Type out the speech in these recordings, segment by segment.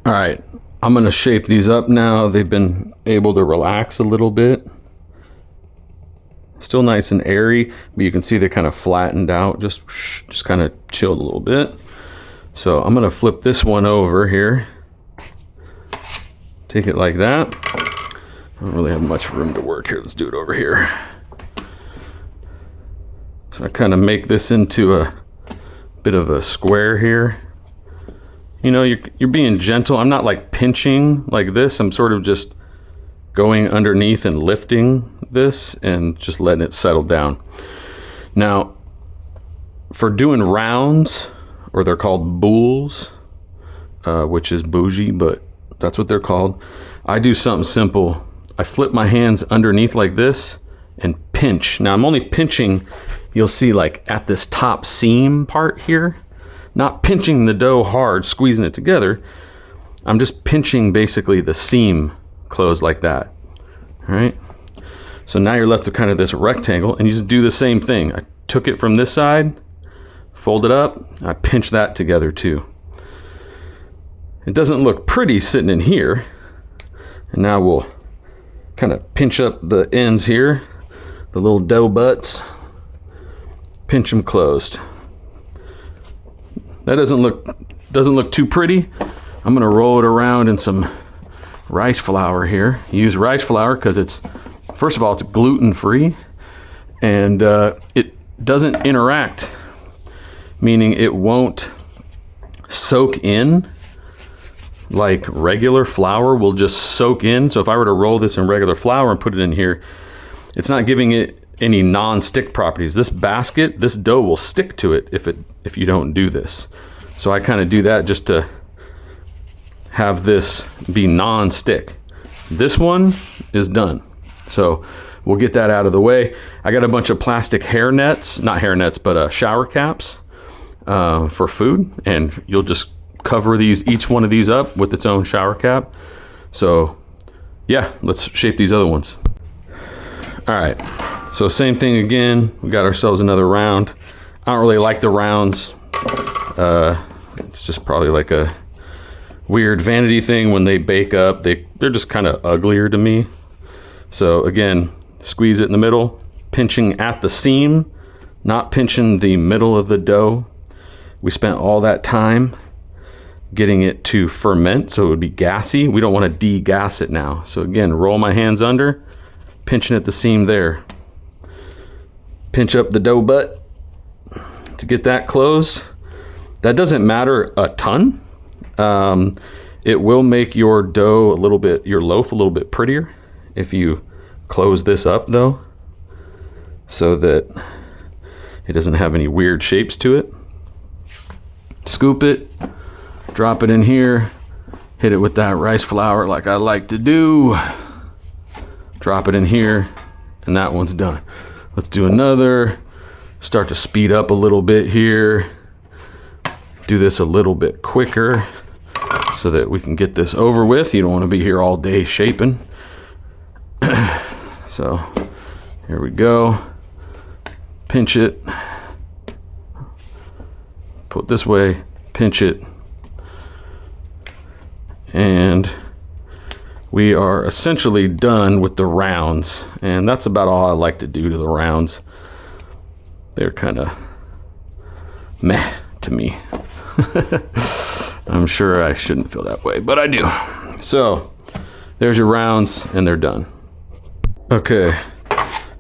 All right, I'm gonna shape these up now. They've been able to relax a little bit. Still nice and airy, but you can see they kind of flattened out, just kind of chilled a little bit. So I'm gonna flip this one over here. Take it like that. I don't really have much room to work here. Let's do it over here. So I kind of make this into a bit of a square here. You know, you're being gentle. I'm not like pinching like this. I'm sort of just going underneath and lifting this and just letting it settle down. Now, for doing rounds, or they're called boules, which is bougie, but that's what they're called. I do something simple. I flip my hands underneath like this and pinch. Now I'm only pinching, you'll see, like at this top seam part here. Not pinching the dough hard, squeezing it together. I'm just pinching basically the seam closed like that. All right. So now you're left with kind of this rectangle, and you just do the same thing. I took it from this side, fold it up, I pinch that together too. It doesn't look pretty sitting in here. And now we'll kind of pinch up the ends here, the little dough butts, pinch them closed. That doesn't look too pretty. I'm gonna roll it around in some rice flour here. Use rice flour because it's, first of all, it's gluten-free, and it doesn't interact, meaning it won't soak in like regular flour will just soak in. So if I were to roll this in regular flour and put it in here, it's not giving it any non-stick properties. This basket, this dough will stick to it if you don't do this. So I kind of do that just to have this be non-stick. This one is done. So we'll get that out of the way. I got a bunch of plastic hair nets, not hair nets, but shower caps for food. And you'll just cover each one of these up with its own shower cap. So yeah, let's shape these other ones. All right, so same thing again. We got ourselves another round. I don't really like the rounds. It's just probably like a weird vanity thing. When they bake up, they're just kind of uglier to me. So again, squeeze it in the middle, pinching at the seam, not pinching the middle of the dough. We spent all that time getting it to ferment, so it would be gassy. We don't want to de-gas it now. So again, roll my hands under, pinching at the seam there. Pinch up the dough butt to get that closed. That doesn't matter a ton. It will make your dough your loaf a little bit prettier if you close this up though, so that it doesn't have any weird shapes to it. Scoop it, drop it in here, hit it with that rice flour like I like to do. Drop it in here, and that one's done. Let's do another. Start to speed up a little bit here. Do this a little bit quicker so that we can get this over with. You don't want to be here all day shaping. So here we go. Pinch it. Put this way, pinch it. And we are essentially done with the rounds. And that's about all I like to do to the rounds. They're kind of meh to me. I'm sure I shouldn't feel that way, but I do. So there's your rounds, and they're done. Okay,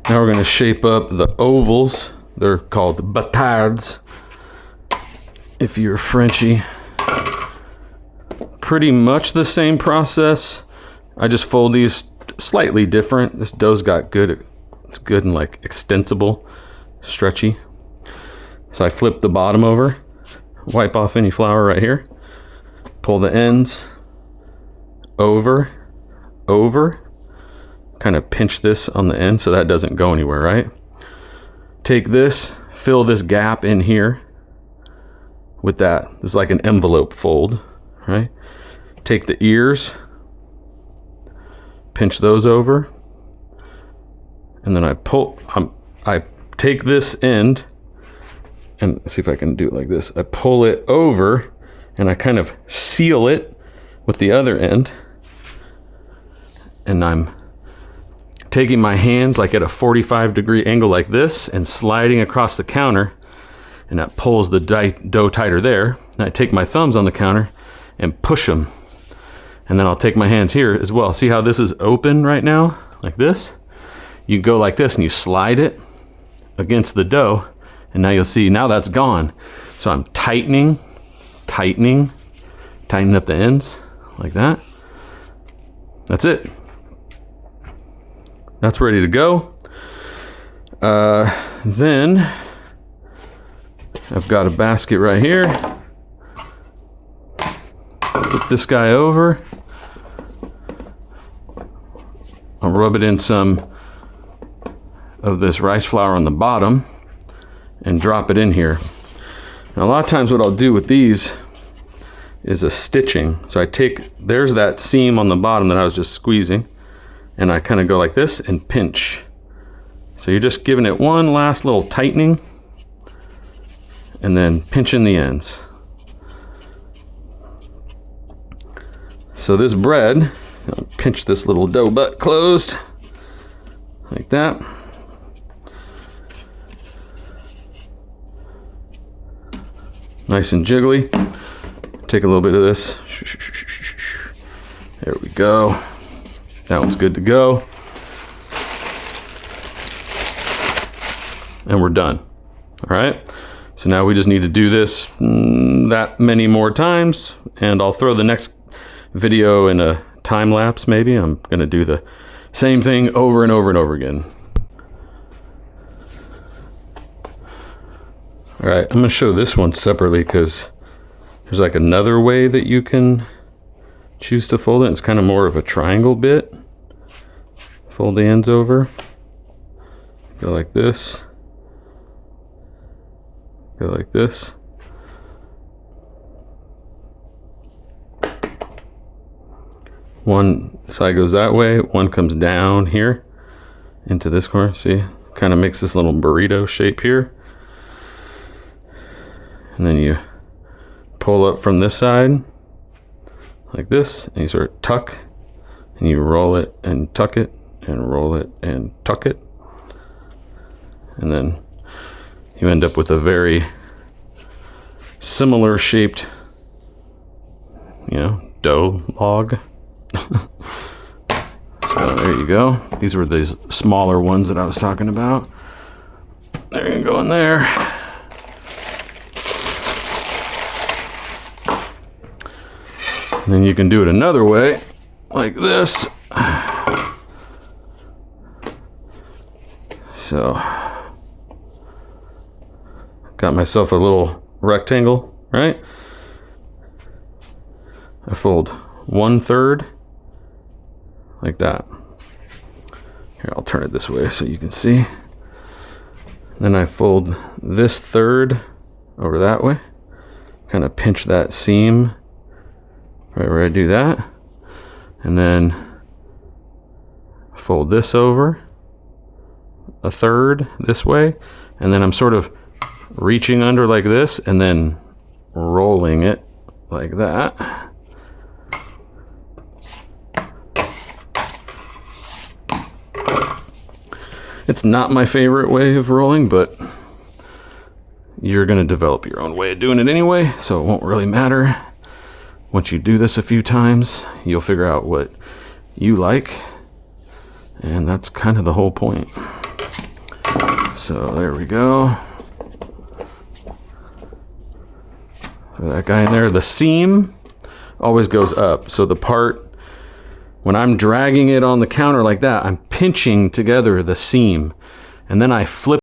now we're gonna shape up the ovals. They're called batards, if you're Frenchy. Pretty much the same process. I just fold these slightly different. This dough's got it's good and like extensible, stretchy. So I flip the bottom over, wipe off any flour right here, pull the ends over, kind of pinch this on the end so that doesn't go anywhere, right? Take this, fill this gap in here with that. This is like an envelope fold, right? Take the ears, pinch those over, and then I take this end, and see if I can do it like this. I pull it over, and I kind of seal it with the other end, and I'm taking my hands like at a 45-degree angle like this and sliding across the counter, and that pulls the dough tighter there. And I take my thumbs on the counter and push them, and then I'll take my hands here as well. See how this is open right now, like this? You go like this and you slide it against the dough, and now you'll see now that's gone. So I'm tightening up the ends like that. That's it. That's ready to go. Then I've got a basket right here. Flip this guy over. I'll rub it in some of this rice flour on the bottom and drop it in here. Now, a lot of times what I'll do with these is a stitching. So I take, there's that seam on the bottom that I was just squeezing, and I kind of go like this and pinch. So you're just giving it one last little tightening and then pinching the ends. So this bread, I'll pinch this little dough butt closed like that. Nice and jiggly. Take a little bit of this. There we go. That one's good to go. And we're done. All right. So now we just need to do this that many more times, and I'll throw the next video in a time lapse maybe. I'm going to do the same thing over and over and over again. All right, I'm going to show this one separately because there's like another way that you can choose to fold it. It's kind of more of a triangle bit. Fold the ends over. Go like this. Go like this. One side goes that way, one comes down here into this corner. See, kind of makes this little burrito shape here. And then you pull up from this side like this, and you sort of tuck, and you roll it and tuck it, and roll it and tuck it. And then you end up with a very similar shaped, dough log. So there you go. These were these smaller ones that I was talking about. They're gonna go in there. And then you can do it another way, like this. So, got myself a little rectangle, right? I fold 1/3 like that. Here, I'll turn it this way so you can see. Then I fold this third over that way. Kind of pinch that seam right where I do that. And then fold this over 1/3 this way. And then I'm sort of reaching under like this and then rolling it like that. It's not my favorite way of rolling, but you're going to develop your own way of doing it anyway, so it won't really matter. Once you do this a few times, you'll figure out what you like, and that's kind of the whole point. So there we go. Throw that guy in there. The seam always goes up, so the part, when I'm dragging it on the counter like that, I'm pinching together the seam, and then I flip